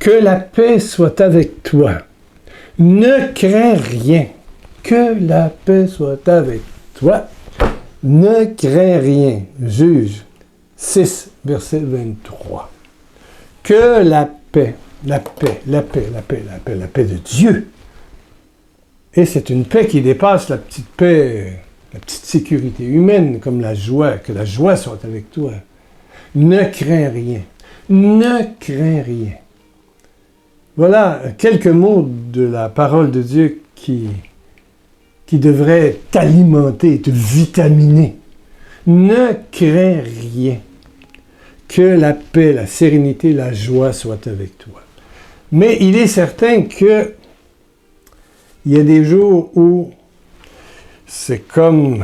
Que la paix soit avec toi. Ne crains rien. Que la paix soit avec toi. Ne crains rien. Juge 6, verset 23. Que la paix de Dieu. Et c'est une paix qui dépasse la petite paix, la petite sécurité humaine, comme la joie, que la joie soit avec toi. Ne crains rien. Ne crains rien. Voilà quelques mots de la parole de Dieu qui devraient t'alimenter, te vitaminer. Ne crains rien. Que la paix, la sérénité, la joie soient avec toi. Mais il est certain que il y a des jours où c'est comme,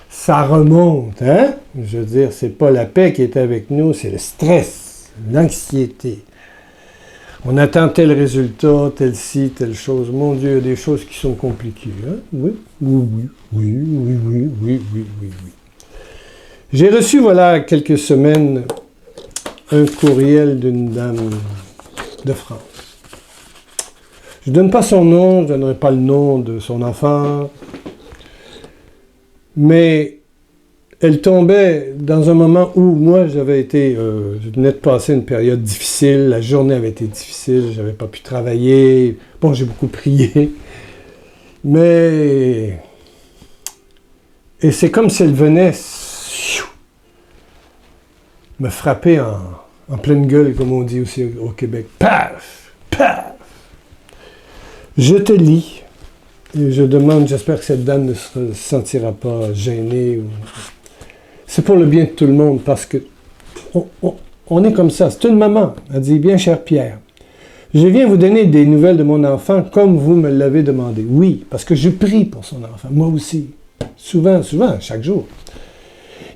ça remonte, hein? Je veux dire, c'est pas la paix qui est avec nous, c'est le stress, l'anxiété. On attend tel résultat, tel ci, telle chose. Mon Dieu, il y a des choses qui sont compliquées, hein? Oui. J'ai reçu, voilà, quelques semaines, un courriel d'une dame de France. Je ne donne pas son nom, je ne donnerai pas le nom de son enfant, mais elle tombait dans un moment où moi je venais de passer une période difficile, la journée avait été difficile, je n'avais pas pu travailler, bon j'ai beaucoup prié, mais... Et c'est comme si elle venait me frapper en pleine gueule, comme on dit aussi au Québec. Paf! Paf! Je te lis, et je demande, j'espère que cette dame ne se sentira pas gênée. C'est pour le bien de tout le monde, parce que on est comme ça. C'est une maman. Elle dit, bien cher Pierre, je viens vous donner des nouvelles de mon enfant comme vous me l'avez demandé. Oui, parce que je prie pour son enfant, moi aussi. Souvent, chaque jour.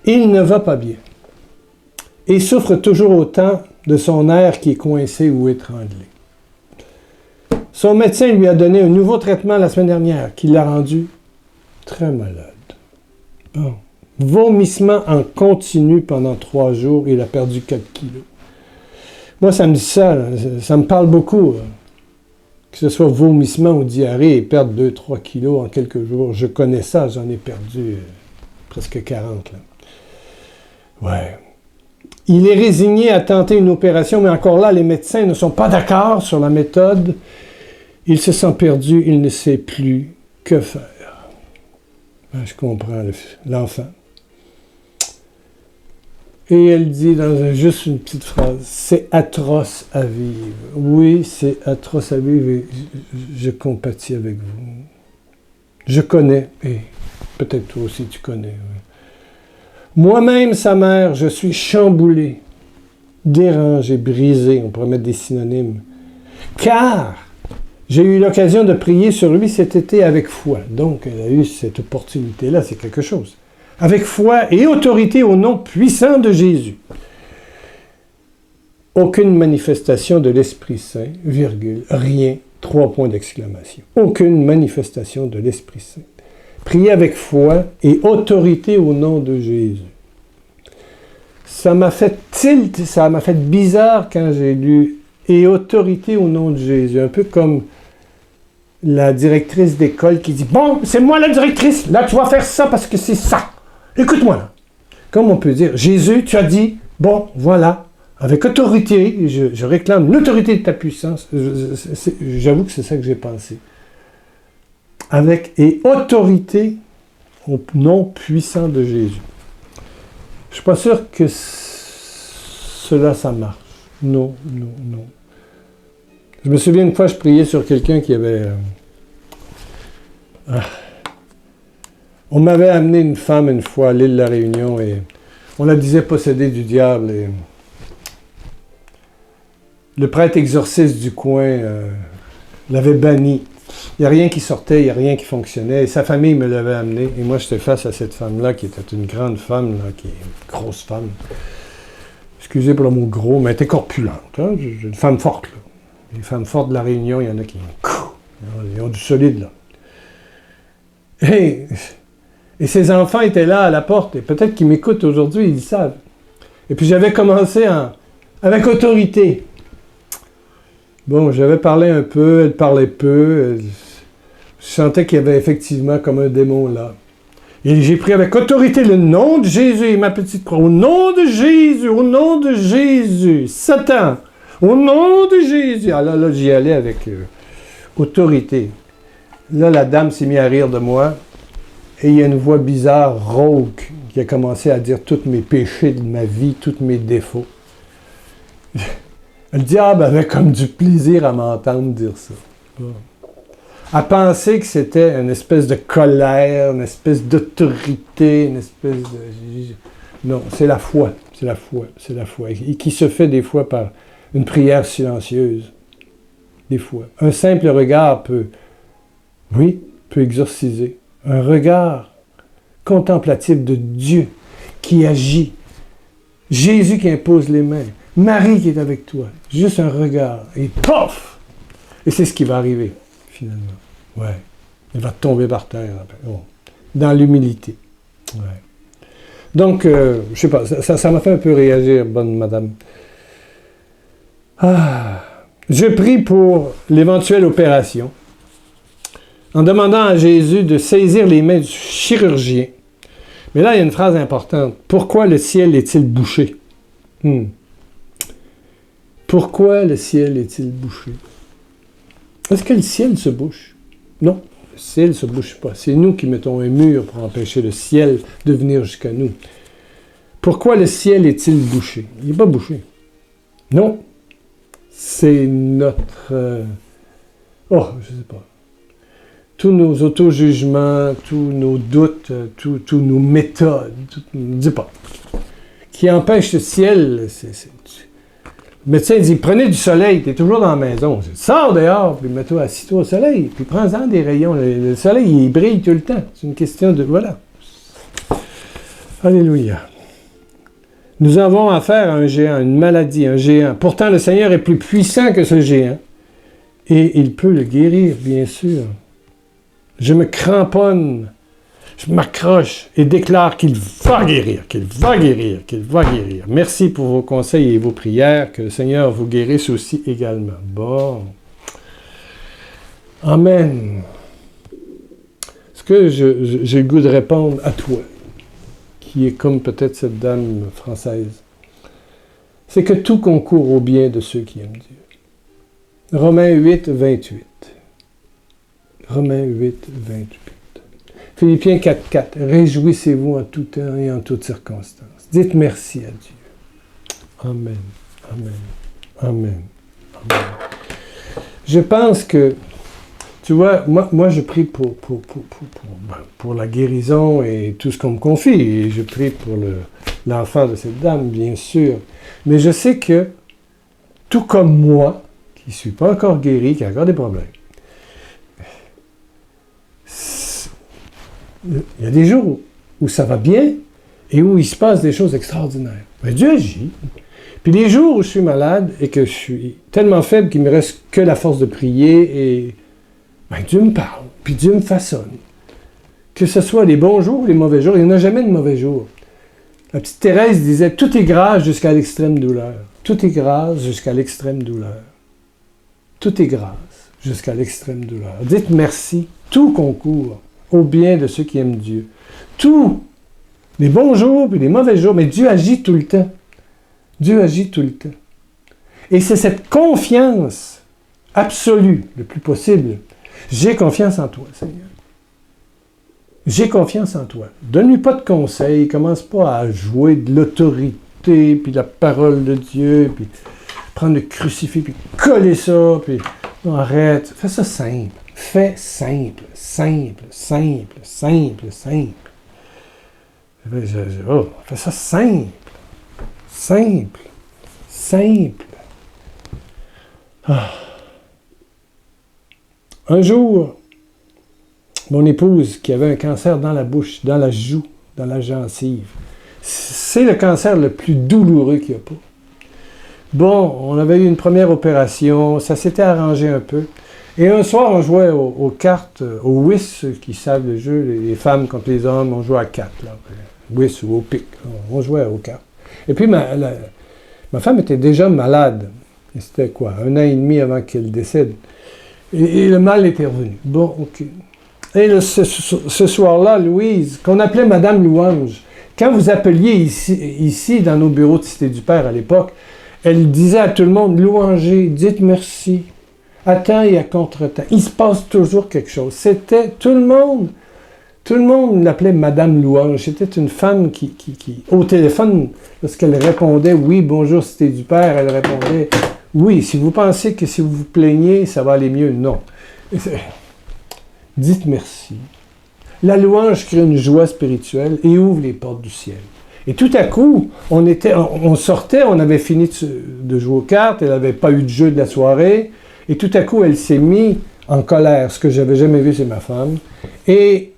Il ne va pas bien. Et souffre toujours autant de son air qui est coincé ou étranglé. Son médecin lui a donné un nouveau traitement la semaine dernière qui l'a rendu très malade. Bon. Vomissement en continu pendant 3 jours, il a perdu 4 kilos. Moi, ça me dit ça me parle beaucoup. Que ce soit vomissement ou diarrhée et perdre 2-3 kilos en quelques jours. Je connais ça, j'en ai perdu presque 40. Là. Ouais. Il est résigné à tenter une opération, mais encore là, les médecins ne sont pas d'accord sur la méthode. Il se sent perdu, il ne sait plus que faire. Ben, je comprends l'enfant. Et elle dit juste une petite phrase, c'est atroce à vivre. Oui, c'est atroce à vivre et je compatis avec vous. Je connais, et peut-être toi aussi tu connais. Oui. Moi-même, sa mère, je suis chamboulé, dérangé, brisé, on pourrait mettre des synonymes. Car j'ai eu l'occasion de prier sur lui cet été avec foi. Donc, elle a eu cette opportunité-là, c'est quelque chose. Avec foi et autorité au nom puissant de Jésus. Aucune manifestation de l'Esprit Saint, virgule, rien, 3 points d'exclamation. Aucune manifestation de l'Esprit Saint. Prier avec foi et autorité au nom de Jésus. Ça m'a fait tilt, ça m'a fait bizarre quand j'ai lu « et autorité au nom de Jésus ». Un peu comme la directrice d'école qui dit « Bon, c'est moi la directrice, là tu vas faire ça parce que c'est ça. Écoute-moi là. » Comme on peut dire « Jésus, tu as dit, bon, voilà, avec autorité, je réclame l'autorité de ta puissance. » J'avoue que c'est ça que j'ai pensé. Avec et autorité au nom puissant de Jésus. Je ne suis pas sûr que cela, ça marche. Non. Je me souviens une fois, je priais sur quelqu'un qui avait... On m'avait amené une femme une fois à l'île de la Réunion et on la disait possédée du diable. Et le prêtre exorciste du coin l'avait bannie. Il n'y a rien qui sortait, il n'y a rien qui fonctionnait. Et sa famille me l'avait amené. Et moi, j'étais face à cette femme-là, qui était une grande femme, là, qui est une grosse femme. Excusez pour le mot gros, mais elle était corpulente. Hein? Une femme forte. Là. Les femmes fortes de la Réunion, il y en a qui... Ils ont du solide, là. Et ses enfants étaient là, à la porte. Et peut-être qu'ils m'écoutent aujourd'hui, ils le savent. Et puis j'avais commencé avec autorité. Bon, j'avais parlé un peu, elle parlait peu. Je sentais qu'il y avait effectivement comme un démon là. Et j'ai pris avec autorité le nom de Jésus, ma petite croix. Au nom de Jésus, au nom de Jésus. Satan, au nom de Jésus. Alors là, j'y allais avec autorité. Là, la dame s'est mise à rire de moi. Et il y a une voix bizarre, rauque, qui a commencé à dire tous mes péchés de ma vie, tous mes défauts. Le diable avait comme du plaisir à m'entendre dire ça. À penser que c'était une espèce de colère, une espèce d'autorité, une espèce de... Non, c'est la foi, c'est la foi, c'est la foi. Et qui se fait des fois par une prière silencieuse. Des fois. Un simple regard peut exorciser. Un regard contemplatif de Dieu qui agit. Jésus qui impose les mains. Marie qui est avec toi. Juste un regard. Et pof! Et c'est ce qui va arriver, finalement. Ouais. Il va tomber par terre. Dans l'humilité. Ouais. Donc, je sais pas, ça m'a fait un peu réagir, bonne madame. Je prie pour l'éventuelle opération, en demandant à Jésus de saisir les mains du chirurgien. Mais là, il y a une phrase importante. Pourquoi le ciel est-il bouché? Pourquoi le ciel est-il bouché? Est-ce que le ciel se bouche? Non, le ciel ne se bouche pas. C'est nous qui mettons un mur pour empêcher le ciel de venir jusqu'à nous. Pourquoi le ciel est-il bouché? Il n'est pas bouché. Non. C'est notre... je ne sais pas. Tous nos auto-jugements, tous nos doutes, tous nos méthodes, ne dis pas. Qui empêchent le ciel. Le médecin dit, prenez du soleil, tu es toujours dans la maison. Sors dehors, puis mets-toi, assis-toi au soleil, puis prends-en des rayons. Le soleil, il brille tout le temps. C'est une question de... Voilà. Alléluia. Nous avons affaire à un géant, une maladie, un géant. Pourtant, le Seigneur est plus puissant que ce géant. Et il peut le guérir, bien sûr. Je me cramponne, je m'accroche et déclare qu'il va guérir, qu'il va guérir, qu'il va guérir. Merci pour vos conseils et vos prières. Que le Seigneur vous guérisse aussi également. Bon. Amen. Est-ce que j'ai le goût de répondre à toi, qui est comme peut-être cette dame française? C'est que tout concourt au bien de ceux qui aiment Dieu. Romains 8, 28. Romains 8, 28. Philippiens 4, 4. Réjouissez-vous en tout temps et en toutes circonstances. Dites merci à Dieu. Amen. Amen. Amen. Amen. Je pense que, tu vois, moi je prie pour la guérison et tout ce qu'on me confie. Et je prie pour l'enfant de cette dame, bien sûr. Mais je sais que, tout comme moi, qui ne suis pas encore guéri, qui a encore des problèmes, il y a des jours où ça va bien et où il se passe des choses extraordinaires. Mais Dieu agit. Puis les jours où je suis malade et que je suis tellement faible qu'il me reste que la force de prier et Dieu me parle, puis Dieu me façonne. Que ce soit les bons jours ou les mauvais jours, il n'y en a jamais de mauvais jours. La petite Thérèse disait, tout est grâce jusqu'à l'extrême douleur. Tout est grâce jusqu'à l'extrême douleur. Tout est grâce jusqu'à l'extrême douleur. Dites merci, tout concourt au bien de ceux qui aiment Dieu. Tout, les bons jours puis les mauvais jours, mais Dieu agit tout le temps. Dieu agit tout le temps. Et c'est cette confiance absolue, le plus possible. J'ai confiance en toi, Seigneur. J'ai confiance en toi. Donne-lui pas de conseils, commence pas à jouer de l'autorité, puis la parole de Dieu, puis prendre le crucifix, puis coller ça, puis non, arrête. Fais ça simple. Fais simple, simple, simple, simple, simple. Fais ça simple, simple, simple. Un jour, mon épouse, qui avait un cancer dans la bouche, dans la joue, dans la gencive, c'est le cancer le plus douloureux qu'il n'y a pas. Bon, on avait eu une première opération, ça s'était arrangé un peu. Et un soir, on jouait aux cartes, au whist, ceux qui savent le jeu, les femmes contre les hommes, on jouait à 4, là, whist ou au pic, on jouait aux cartes. Et puis, ma femme était déjà malade. Et c'était quoi? 1 an et demi avant qu'elle décède. Et le mal était revenu. Bon, OK. Et ce soir-là, Louise, qu'on appelait Madame Louange, quand vous appeliez ici dans nos bureaux de Cité du Père à l'époque, elle disait à tout le monde, louangez, dites merci, à temps et à contre-temps. Il se passe toujours quelque chose. C'était tout le monde l'appelait Madame Louange. C'était une femme qui, au téléphone, lorsqu'elle répondait, oui, bonjour, Cité du Père, elle répondait, oui, si vous pensez que si vous vous plaignez, ça va aller mieux, non. Dites merci. La louange crée une joie spirituelle et ouvre les portes du ciel. Et tout à coup, on sortait, on avait fini de jouer aux cartes, elle n'avait pas eu de jeu de la soirée, et tout à coup, elle s'est mise en colère, ce que je n'avais jamais vu chez ma femme, et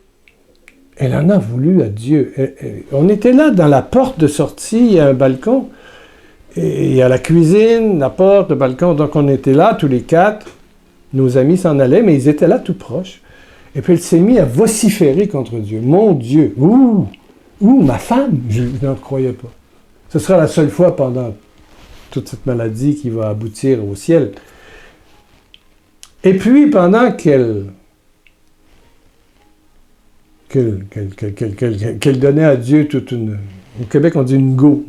elle en a voulu à Dieu. On était là, dans la porte de sortie, il y a un balcon, et il y a la cuisine, la porte, le balcon, donc on était là, tous les quatre, nos amis s'en allaient, mais ils étaient là tout proches. Et puis elle s'est mise à vociférer contre Dieu. Mon Dieu, ma femme, je n'en croyais pas. Ce sera la seule fois pendant toute cette maladie qui va aboutir au ciel. Et puis, pendant qu'elle donnait à Dieu toute une... Au Québec, on dit une go.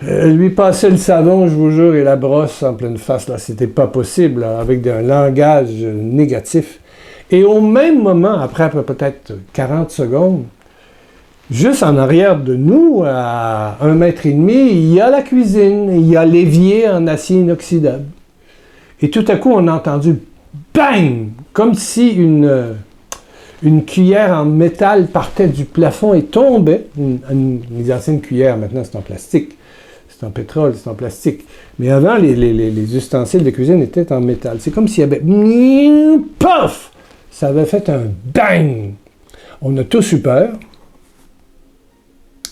Elle lui passait le savon, je vous jure, et la brosse en pleine face. Là, c'était pas possible, là, avec un langage négatif. Et au même moment, après peut-être 40 secondes, juste en arrière de nous, à 1,5 mètre, il y a la cuisine, il y a l'évier en acier inoxydable. Et tout à coup, on a entendu bang! Comme si une cuillère en métal partait du plafond et tombait. Une ancienne cuillère, maintenant c'est en plastique. C'est en pétrole, c'est en plastique. Mais avant, les ustensiles de cuisine étaient en métal. C'est comme s'il y avait... Pof! Ça avait fait un bang! On a tous eu peur.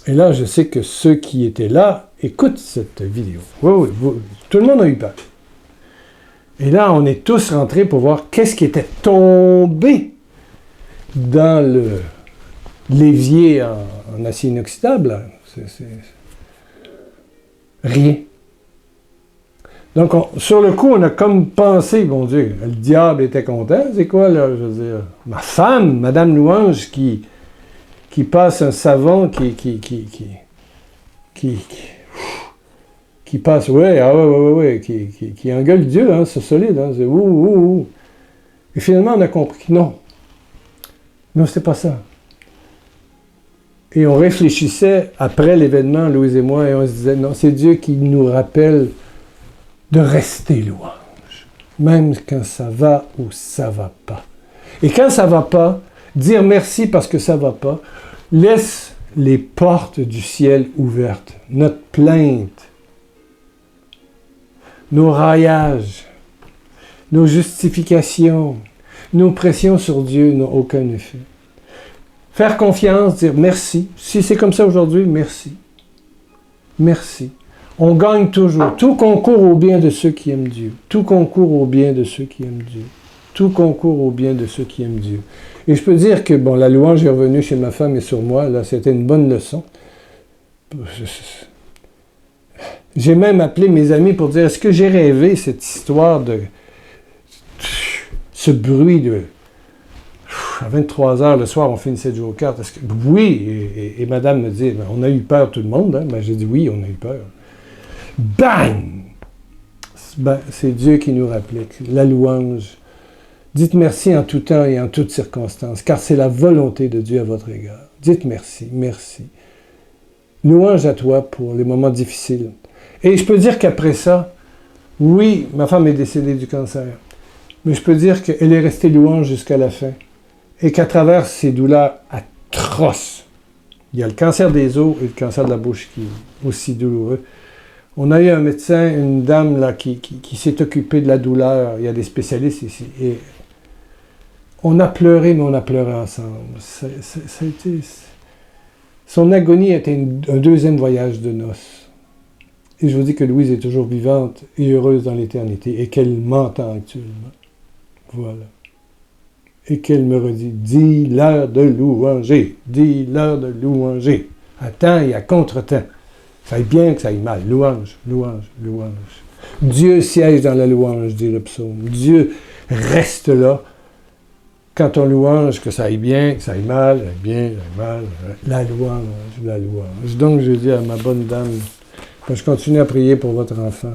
Et là, je sais que ceux qui étaient là écoutent cette vidéo. Oui, tout le monde a eu peur. Et là, on est tous rentrés pour voir qu'est-ce qui était tombé dans l'évier en acier inoxydable. Rien. Donc, sur le coup, on a comme pensé, bon Dieu, le diable était content. C'est quoi, là? Je veux dire, ma femme, Madame Louange, qui passe un savon, qui passe, qui engueule Dieu, hein, c'est solide, hein, c'est ouh. Et finalement, on a compris que non, c'était pas ça. Et on réfléchissait après l'événement, Louise et moi, et on se disait, non, c'est Dieu qui nous rappelle de rester louange, même quand ça va ou ça va pas. Et quand ça va pas, dire merci parce que ça va pas, laisse les portes du ciel ouvertes. Notre plainte, nos raillages, nos justifications, nos pressions sur Dieu n'ont aucun effet. Faire confiance, dire merci. Si c'est comme ça aujourd'hui, merci. Merci. On gagne toujours. Tout concourt au bien de ceux qui aiment Dieu. Tout concourt au bien de ceux qui aiment Dieu. Tout concourt au bien de ceux qui aiment Dieu. Et je peux dire que, bon, la louange est revenue chez ma femme et sur moi. Là, c'était une bonne leçon. J'ai même appelé mes amis pour dire, est-ce que j'ai rêvé cette histoire de... ce bruit de... À 23 heures le soir, on finissait de jouer aux cartes. Est-ce que... Oui, et madame me dit, on a eu peur tout le monde. Hein? Ben, j'ai dit oui, on a eu peur. Bang! Ben, c'est Dieu qui nous rappelait la louange. Dites merci en tout temps et en toutes circonstances, car c'est la volonté de Dieu à votre égard. Dites merci, merci. Louange à toi pour les moments difficiles. Et je peux dire qu'après ça, oui, ma femme est décédée du cancer, mais je peux dire qu'elle est restée louange jusqu'à la fin. Et qu'à travers ces douleurs atroces, il y a le cancer des os et le cancer de la bouche qui est aussi douloureux. On a eu un médecin, une dame là, qui s'est occupée de la douleur. Il y a des spécialistes ici. Et on a pleuré, mais on a pleuré ensemble. Ça a été... Son agonie était un deuxième voyage de noces. Et je vous dis que Louise est toujours vivante et heureuse dans l'éternité et qu'elle m'entend actuellement. Voilà. Et qu'elle me redit, dis l'heure de louanger, dis l'heure de louanger, à temps et à contre-temps. ça aille bien, que ça aille mal. Louange, louange, louange. Dieu siège dans la louange, dit le psaume. Dieu reste là. Quand on louange, que ça aille bien, que ça aille mal, ça aille bien, ça aille mal. La louange, la louange. Donc, je dis à ma bonne dame, je continue à prier pour votre enfant.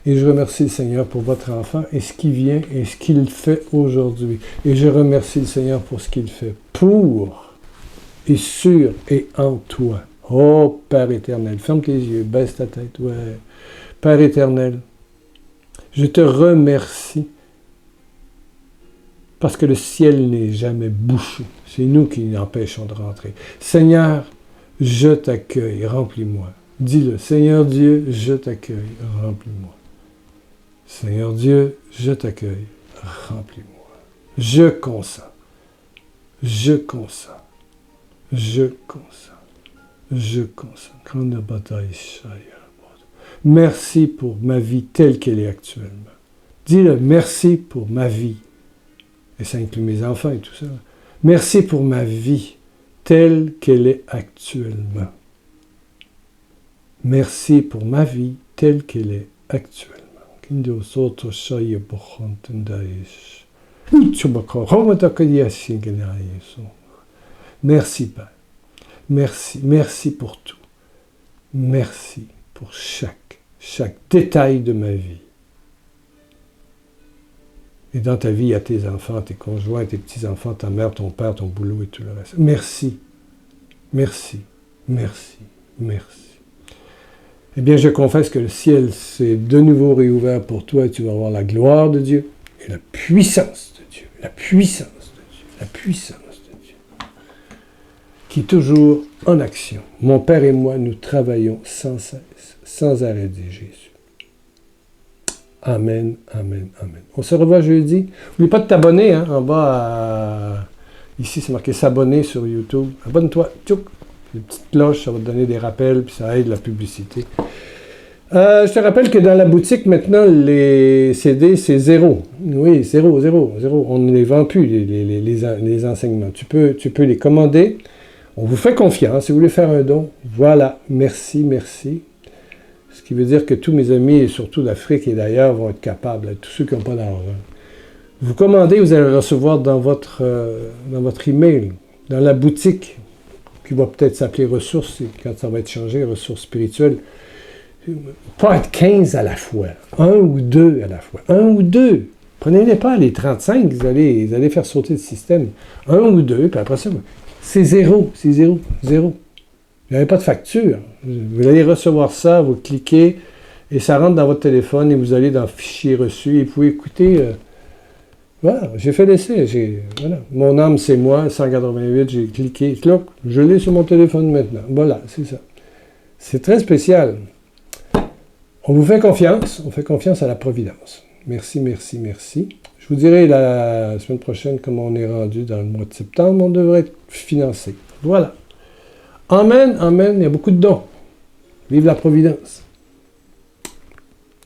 Et je remercie le Seigneur pour votre enfant et ce qui vient et ce qu'il fait aujourd'hui. Et je remercie le Seigneur pour ce qu'il fait pour et sur et en toi. Oh, Père éternel, ferme tes yeux, baisse ta tête. Ouais. Père éternel, je te remercie parce que le ciel n'est jamais bouché. C'est nous qui l'empêchons de rentrer. Seigneur, je t'accueille, remplis-moi. Dis-le, Seigneur Dieu, je t'accueille, remplis-moi. Seigneur Dieu, je t'accueille, remplis-moi. Je consens, je consens, je consens, je consens. Grande bataille, merci pour ma vie telle qu'elle est actuellement. Dis-le, merci pour ma vie. Et ça inclut mes enfants et tout ça. Merci pour ma vie telle qu'elle est actuellement. Merci pour ma vie telle qu'elle est actuellement. Merci, Père. Merci, merci pour tout. Merci pour chaque détail de ma vie. Et dans ta vie, il y a tes enfants, tes conjoints, tes petits-enfants, ta mère, ton père, ton boulot et tout le reste. Merci, merci, merci, merci. Eh bien, je confesse que le ciel s'est de nouveau réouvert pour toi et tu vas voir la gloire de Dieu et la puissance de Dieu, la puissance de Dieu, la puissance de Dieu, qui est toujours en action. Mon Père et moi, nous travaillons sans cesse, sans arrêt, dit Jésus. Amen, amen, amen. On se revoit jeudi. N'oublie pas de t'abonner, hein, en bas, ici c'est marqué s'abonner sur YouTube. Abonne-toi, tchouk. Une petite cloche, ça va te donner des rappels, puis ça aide la publicité. Je te rappelle que dans la boutique, maintenant, les CD, c'est 0. Oui, 0. On ne les vend plus, les enseignements. Tu peux les commander. On vous fait confiance. Si vous voulez faire un don, voilà. Merci, merci. Ce qui veut dire que tous mes amis, et surtout d'Afrique et d'ailleurs, vont être capables, tous ceux qui n'ont pas d'argent. Vous commandez, vous allez recevoir dans votre email, dans la boutique, qui va peut-être s'appeler ressources, quand ça va être changé, ressources spirituelles. Pas être 15 à la fois, 1 ou 2 à la fois. 1 ou 2. Prenez-les pas, les 35, vous allez faire sauter le système. 1 ou 2, puis après ça, c'est 0, c'est 0, 0. Vous n'avez pas de facture. Vous allez recevoir ça, vous cliquez, et ça rentre dans votre téléphone, et vous allez dans Fichier reçu, et vous pouvez écouter... voilà, j'ai fait l'essai. Voilà. Mon âme, c'est moi, 188, j'ai cliqué, cloc, je l'ai sur mon téléphone maintenant. Voilà, c'est ça. C'est très spécial. On vous fait confiance, on fait confiance à la providence. Merci, merci, merci. Je vous dirai la semaine prochaine comment on est rendu dans le mois de septembre. On devrait être financé. Voilà. Amen, amen, il y a beaucoup de dons. Vive la providence.